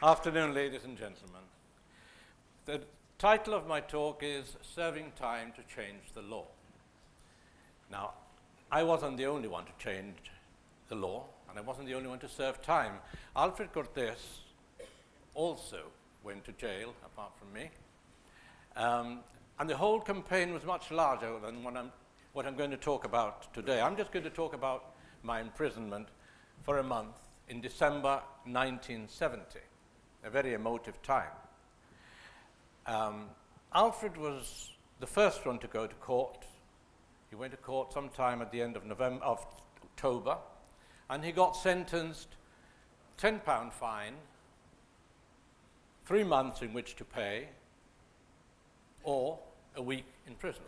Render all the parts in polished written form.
Afternoon, ladies and gentlemen. The title of my talk is Serving Time to Change the Law. Now, I wasn't the only one to change the law, and I wasn't the only one to serve time. Alfred Cortes also went to jail, apart from me. And the whole campaign was much larger than what I'm going to talk about today. I'm just going to talk about my imprisonment for a month in December 1970, a very emotive time. Alfred was the first one to go to court. He went to court sometime at the end of October, and he got sentenced £10 fine, 3 months in which to pay, or a week in prison.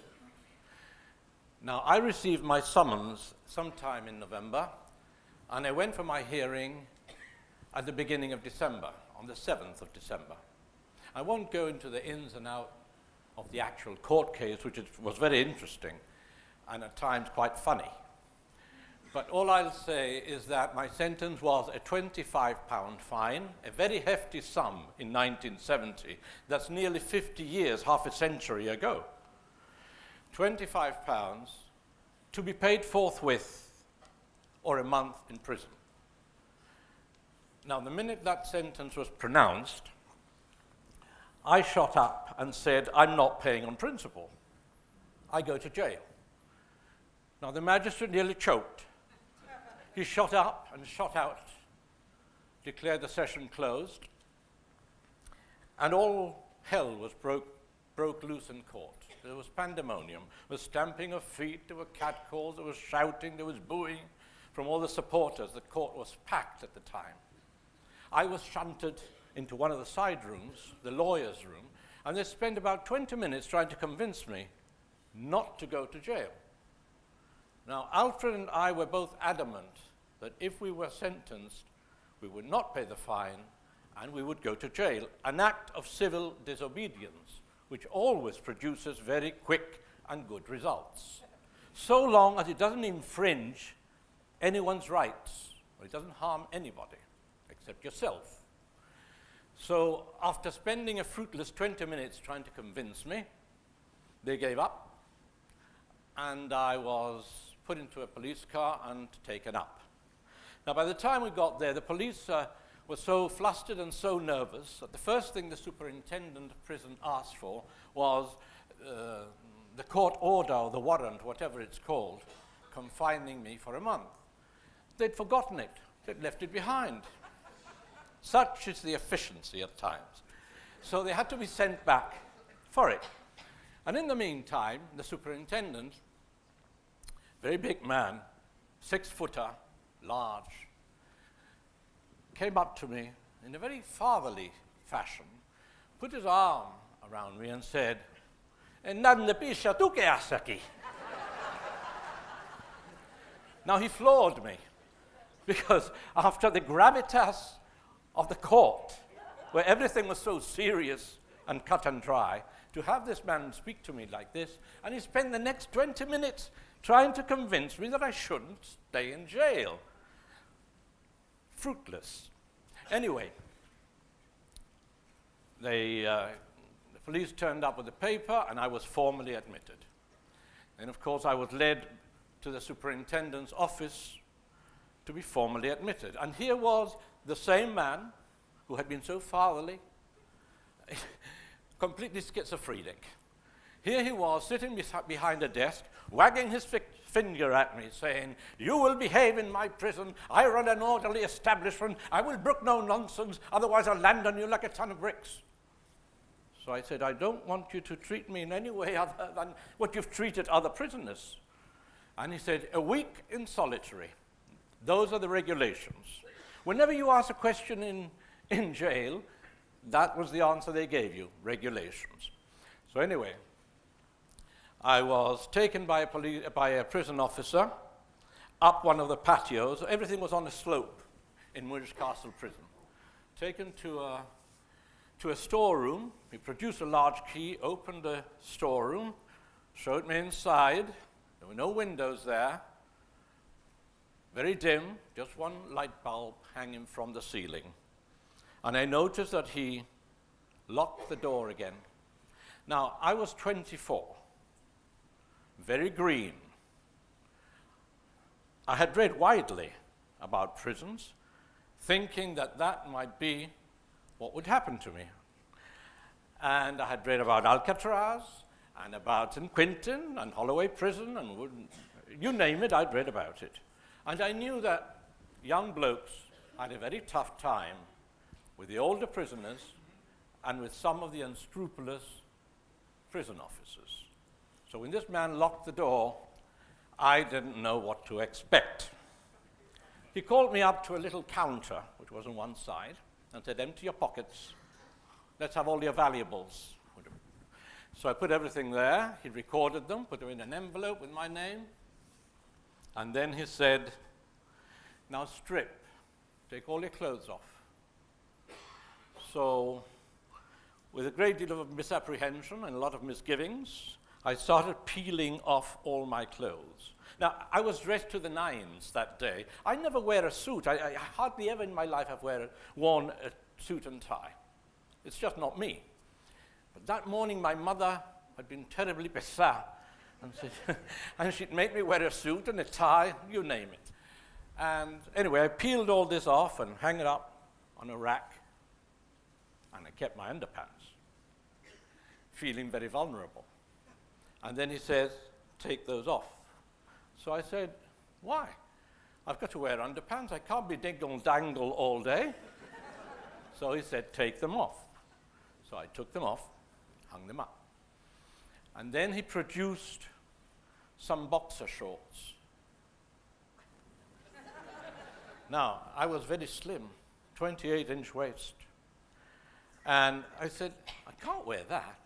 Now, I received my summons sometime in November, and I went for my hearing at the beginning of December, on the 7th of December. I won't go into the ins and outs of the actual court case, which was very interesting and at times quite funny. But all I'll say is that my sentence was a £25 fine, a very hefty sum in 1970. That's nearly 50 years, half a century ago. £25 to be paid forthwith or a month in prison. Now, the minute that sentence was pronounced, I shot up and said, I'm not paying on principle. I go to jail. Now, the magistrate nearly choked. He shot up and shot out, declared the session closed, and all hell was broke loose in court. There was pandemonium, there was stamping of feet, there were catcalls, there was shouting, there was booing from all the supporters. The court was packed at the time. I was shunted into one of the side rooms, the lawyer's room, and they spent about 20 minutes trying to convince me not to go to jail. Now, Alfred and I were both adamant that if we were sentenced, we would not pay the fine and we would go to jail, an act of civil disobedience, which always produces very quick and good results, so long as it doesn't infringe anyone's rights, or it doesn't harm anybody except yourself. So after spending a fruitless 20 minutes trying to convince me, they gave up, and I was put into a police car and taken up. Now, by the time we got there, the police were so flustered and so nervous that the first thing the superintendent of prison asked for was the court order or the warrant, whatever it's called, confining me for a month. They'd forgotten it. They'd left it behind. Such is the efficiency at times. So they had to be sent back for it. And in the meantime, the superintendent, very big man, 6-footer, large, came up to me in a very fatherly fashion, put his arm around me and said, "Nanne pisha, tu que haces aquí?" Now, he floored me, because after the gravitas of the court, where everything was so serious and cut and dry, to have this man speak to me like this, and he spent the next 20 minutes trying to convince me that I shouldn't stay in jail. Fruitless. Anyway, the police turned up with the paper, and I was formally admitted. And of course, I was led to the superintendent's office to be formally admitted. And here was the same man who had been so fatherly, completely schizophrenic. Here he was, sitting behind a desk, wagging his finger at me, saying, "You will behave in my prison. I run an orderly establishment. I will brook no nonsense, otherwise I'll land on you like a ton of bricks." So I said, "I don't want you to treat me in any way other than what you've treated other prisoners." And he said, "A week in solitary. Those are the regulations." Whenever you ask a question in jail, that was the answer they gave you, regulations. So anyway, I was taken by a prison officer up one of the patios. Everything was on a slope in Moorish Castle Prison. Taken to a storeroom. He produced a large key, opened the storeroom, showed me inside. There were no windows there. Very dim, just one light bulb hanging from the ceiling. And I noticed that he locked the door again. Now, I was 24, very green. I had read widely about prisons, thinking that that might be what would happen to me. And I had read about Alcatraz, and about St. Quentin, and Holloway Prison, and you name it, I'd read about it. And I knew that young blokes had a very tough time with the older prisoners and with some of the unscrupulous prison officers. So when this man locked the door, I didn't know what to expect. He called me up to a little counter, which was on one side, and said, empty your pockets. Let's have all your valuables. So I put everything there. He recorded them, put them in an envelope with my name. And then he said, now strip. Take all your clothes off. So with a great deal of misapprehension and a lot of misgivings, I started peeling off all my clothes. Now, I was dressed to the nines that day. I never wear a suit. I hardly ever in my life have worn a suit and tie. It's just not me. But that morning, my mother had been terribly bizarre, and she'd make me wear a suit and a tie, you name it. And anyway, I peeled all this off and hung it up on a rack, and I kept my underpants, feeling very vulnerable. And then he says, take those off. So I said, why? I've got to wear underpants. I can't be dingle-dangle all day. So he said, take them off. So I took them off, hung them up. And then he produced some boxer shorts. Now, I was very slim, 28-inch waist. And I said, I can't wear that.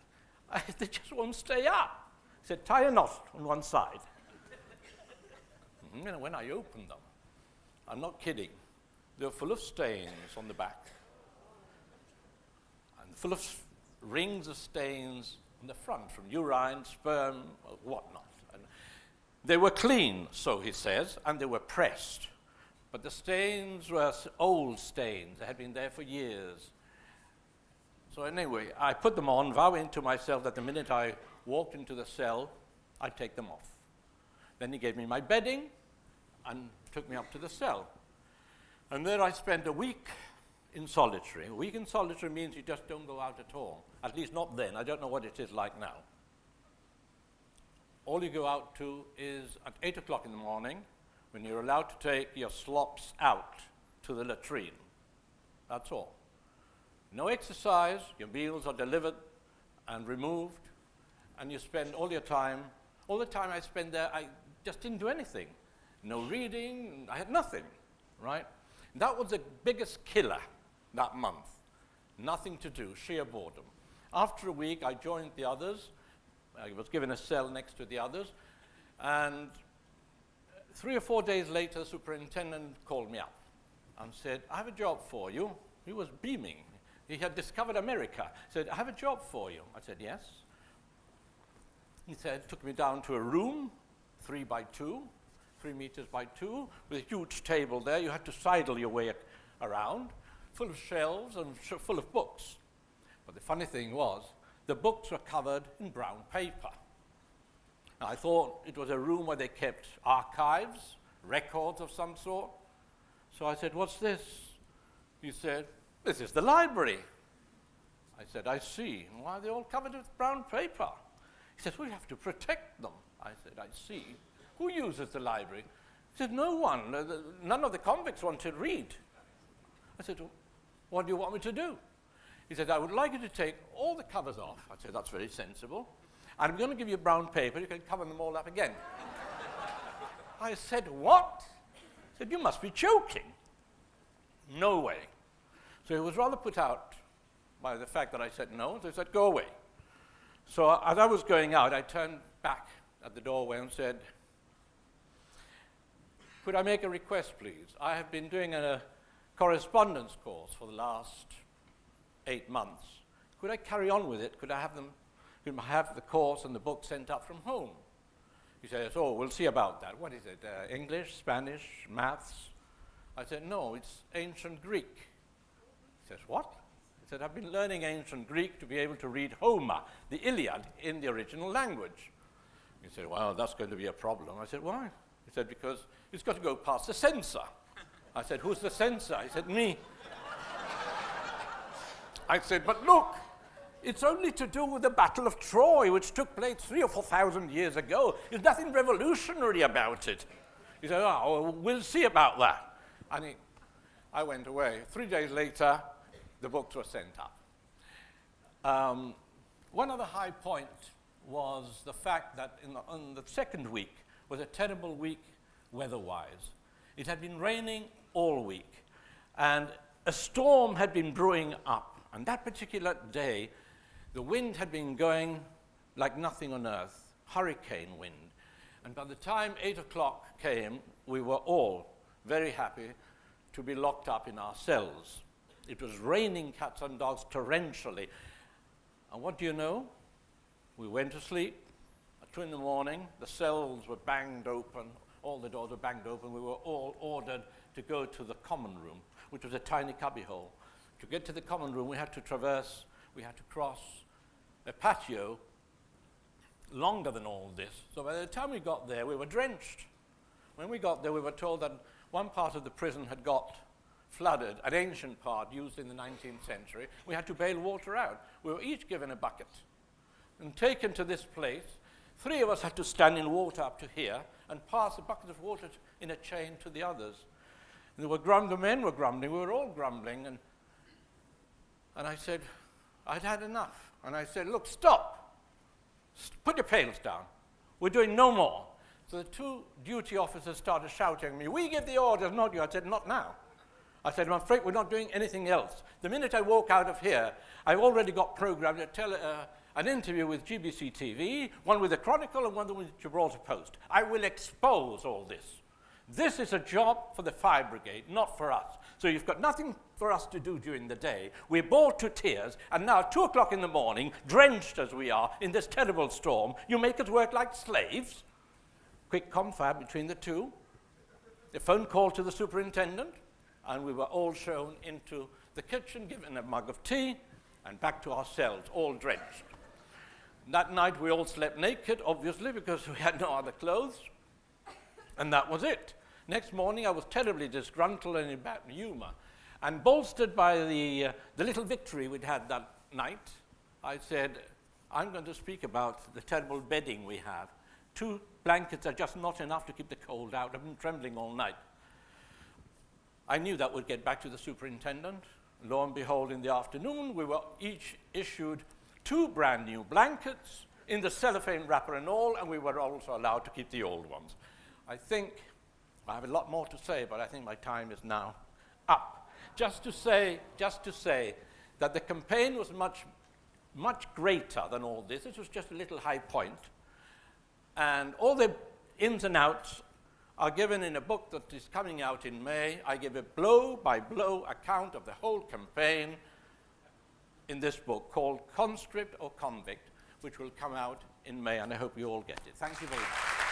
They just won't stay up. He said, tie a knot on one side. And when I opened them, I'm not kidding, they were full of stains on the back. And full of rings of stains on the front from urine, sperm, or whatnot. And they were clean, so he says, and they were pressed. But the stains were old stains. They had been there for years. So anyway, I put them on, vowing to myself that the minute I walked into the cell, I'd take them off. Then he gave me my bedding and took me up to the cell. And there I spent a week in solitary. A week in solitary means you just don't go out at all. At least not then. I don't know what it is like now. All you go out to is at 8 o'clock in the morning, when you're allowed to take your slops out to the latrine. That's all. No exercise, your meals are delivered and removed, and you spend all the time I spent there, I just didn't do anything. No reading, I had nothing, right? That was the biggest killer that month. Nothing to do, sheer boredom. After a week, I joined the others. I was given a cell next to the others, and 3 or 4 days later, the superintendent called me up and said, I have a job for you. He was beaming. He had discovered America. He said, I have a job for you. I said, yes. He said, took me down to a room, 3 by 2, 3 meters by 2, with a huge table there. You had to sidle your way around, full of shelves and full of books. But the funny thing was, the books were covered in brown paper. Now, I thought it was a room where they kept archives, records of some sort. So I said, what's this? He said, this is the library. I said, I see. Why are they all covered with brown paper? He said, we have to protect them. I said, I see. Who uses the library? He said, no one. None of the convicts want to read. I said, well, what do you want me to do? He said, I would like you to take all the covers off. I said, that's very sensible. And I'm going to give you brown paper. You can cover them all up again. I said, what? He said, you must be joking. No way. So he was rather put out by the fact that I said no. So he said, go away. So as I was going out, I turned back at the doorway and said, could I make a request, please? I have been doing a correspondence course for the last 8 months. Could I carry on with it? Could I have the course and the book sent up from home? He says, oh, we'll see about that. What is it, English, Spanish, maths? I said, no, it's ancient Greek. He says, what? He said, I've been learning ancient Greek to be able to read Homer, the Iliad, in the original language. He said, well, that's going to be a problem. I said, why? He said, because it's got to go past the censor. I said, who's the censor? He said, me. I said, but look, it's only to do with the Battle of Troy, which took place 3,000 or 4,000 years ago. There's nothing revolutionary about it. He said, oh, well, we'll see about that. And I went away. 3 days later, the books were sent up. One of the high points was the fact that on the second week was a terrible week weather-wise. It had been raining all week, and a storm had been brewing up. And that particular day, the wind had been going like nothing on earth, hurricane wind. And by the time 8 o'clock came, we were all very happy to be locked up in our cells. It was raining cats and dogs torrentially. And what do you know? We went to sleep. At 2 in the morning, the cells were banged open. All the doors were banged open. We were all ordered to go to the common room, which was a tiny cubbyhole. To get to the common room, we had to cross a patio longer than all this. So by the time we got there, we were drenched. When we got there, we were told that one part of the prison had got flooded, an ancient part used in the 19th century. We had to bail water out. We were each given a bucket and taken to this place. 3 of us had to stand in water up to here and pass a bucket of water in a chain to the others. And the men were grumbling, we were all grumbling, and I said, I'd had enough. And I said, look, stop. Put your pails down. We're doing no more. So the 2 duty officers started shouting at me, we give the orders, not you. I said, not now. I said, I'm afraid we're not doing anything else. The minute I walk out of here, I've already got programmed to tell an interview with GBC TV, one with the Chronicle and one with Gibraltar Post. I will expose all this. This is a job for the fire brigade, not for us. So you've got nothing for us to do during the day. We're bored to tears, and now at 2 o'clock in the morning, drenched as we are in this terrible storm, you make us work like slaves. Quick confab between the two. A phone call to the superintendent, and we were all shown into the kitchen, given a mug of tea, and back to our cells, all drenched. That night we all slept naked, obviously, because we had no other clothes. And that was it. Next morning, I was terribly disgruntled and in bad humor. And bolstered by the little victory we'd had that night, I said, I'm going to speak about the terrible bedding we have. 2 blankets are just not enough to keep the cold out. I've been trembling all night. I knew that would get back to the superintendent. Lo and behold, in the afternoon, we were each issued 2 brand new blankets in the cellophane wrapper and all, and we were also allowed to keep the old ones. I think, I have a lot more to say, but I think my time is now up. Just to say that the campaign was much greater than all this. This was just a little high point. And all the ins and outs are given in a book that is coming out in May. I give a blow-by-blow account of the whole campaign in this book called Conscript or Convict, which will come out in May, and I hope you all get it. Thank you very much.